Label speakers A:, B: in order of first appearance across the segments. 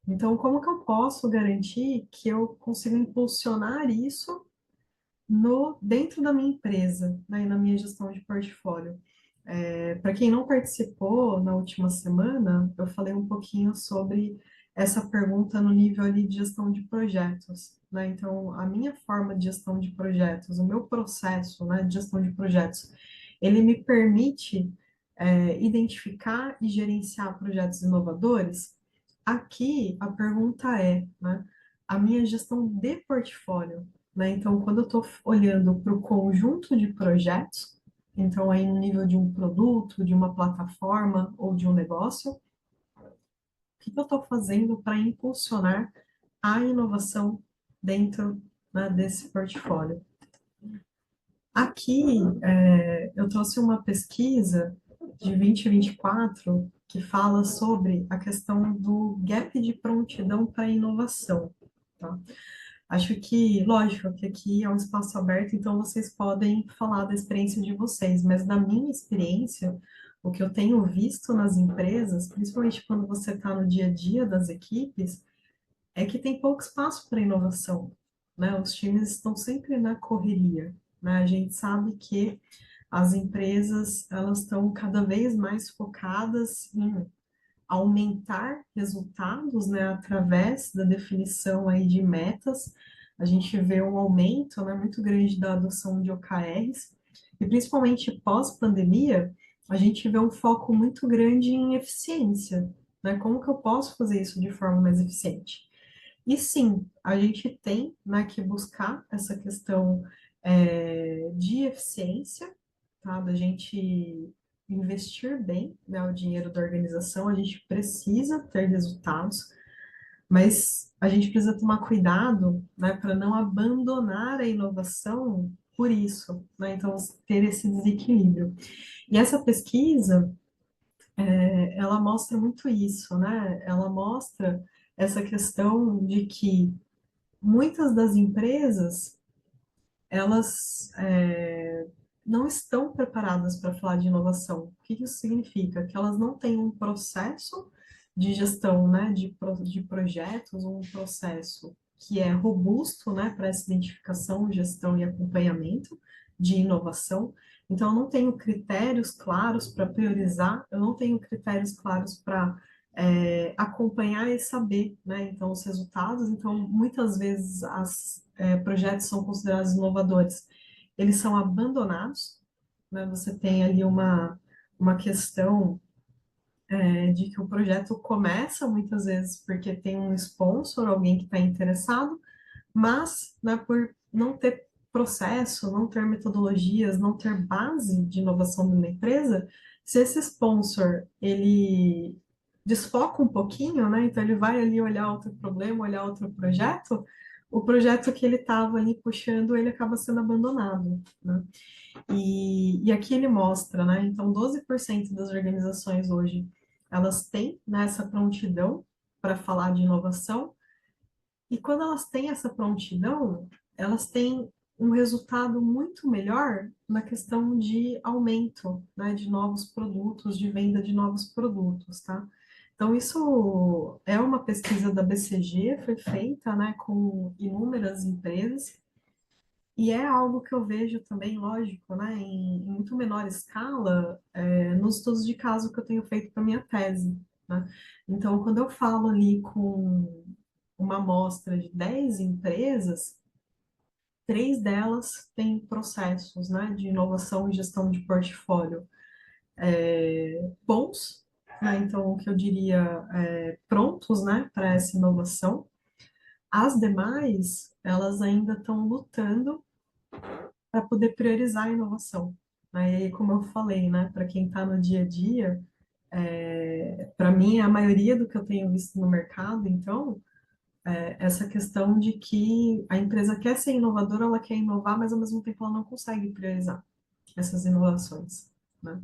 A: Então, como que eu posso garantir que eu consigo impulsionar isso no dentro da minha empresa, né, e na minha gestão de portfólio? Para quem não participou na última semana, eu falei um pouquinho sobre essa pergunta no nível ali de gestão de projetos, né? Então, a minha forma de gestão de projetos, o meu processo, né, de gestão de projetos, ele me permite identificar e gerenciar projetos inovadores. Aqui a pergunta é, né, a minha gestão de portfólio, né? Então, quando eu estou olhando para o conjunto de projetos, então aí no nível de um produto, de uma plataforma ou de um negócio, o que eu estou fazendo para impulsionar a inovação dentro, né, desse portfólio? Aqui, eu trouxe uma pesquisa de 2024 que fala sobre a questão do gap de prontidão para inovação, tá? Acho que, lógico, que aqui é um espaço aberto, então vocês podem falar da experiência de vocês, mas na minha experiência, o que eu tenho visto nas empresas, principalmente quando você está no dia a dia das equipes, é que tem pouco espaço para inovação, né? Os times estão sempre na correria, né? A gente sabe que as empresas, elas estão cada vez mais focadas em aumentar resultados, né, através da definição aí de metas. A gente vê um aumento, né, muito grande da adoção de OKRs, e principalmente pós-pandemia, a gente vê um foco muito grande em eficiência, né? Como que eu posso fazer isso de forma mais eficiente? E sim, a gente tem, né, que buscar essa questão de eficiência, tá? Da gente investir bem, né, o dinheiro da organização, a gente precisa ter resultados, mas a gente precisa tomar cuidado, né, para não abandonar a inovação por isso, né? Então, ter esse desequilíbrio. E essa pesquisa, ela mostra muito isso, né? Ela mostra essa questão de que muitas das empresas, elas não estão preparadas para falar de inovação. O que isso significa? Que elas não têm um processo de gestão, né, de projetos, um processo que é robusto, né, para essa identificação, gestão e acompanhamento de inovação. Então, eu não tenho critérios claros para priorizar, eu não tenho critérios claros para acompanhar e saber, né, então, os resultados. Então, muitas vezes, projetos são considerados inovadores, eles são abandonados, né? Você tem ali uma questão de que o projeto começa muitas vezes porque tem um sponsor, alguém que está interessado, mas, né, por não ter processo, não ter metodologias, não ter base de inovação de uma empresa, se esse sponsor, ele desfoca um pouquinho, né, então ele vai ali olhar outro problema, olhar outro projeto, o projeto que ele estava ali puxando, ele acaba sendo abandonado, né? E aqui ele mostra, né, então 12% das organizações hoje, elas têm, né, essa prontidão para falar de inovação, e quando elas têm essa prontidão, elas têm um resultado muito melhor na questão de aumento, né, de novos produtos, de venda de novos produtos, tá? Então, isso é uma pesquisa da BCG, foi feita, né, com inúmeras empresas, e é algo que eu vejo também, lógico, né, em muito menor escala, nos estudos de caso que eu tenho feito para minha tese, né? Então, quando eu falo ali com uma amostra de 10 empresas, três delas têm processos, né, de inovação e gestão de portfólio bons, né? Então, o que eu diria, prontos, né, para essa inovação. As demais, elas ainda estão lutando para poder priorizar a inovação. Aí, como eu falei, né, para quem está no dia a dia, para mim, a maioria do que eu tenho visto no mercado, então, essa questão de que a empresa quer ser inovadora, ela quer inovar, mas ao mesmo tempo ela não consegue priorizar essas inovações, né?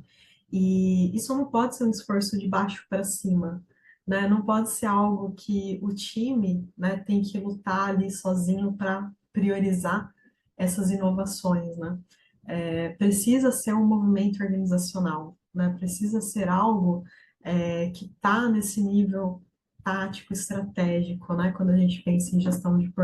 A: E isso não pode ser um esforço de baixo para cima, né? Não pode ser algo que o time, né, tem que lutar ali sozinho para priorizar essas inovações, né? Precisa ser um movimento organizacional, né? Precisa ser algo que está nesse nível tático, estratégico, né? Quando a gente pensa em gestão de portfólio.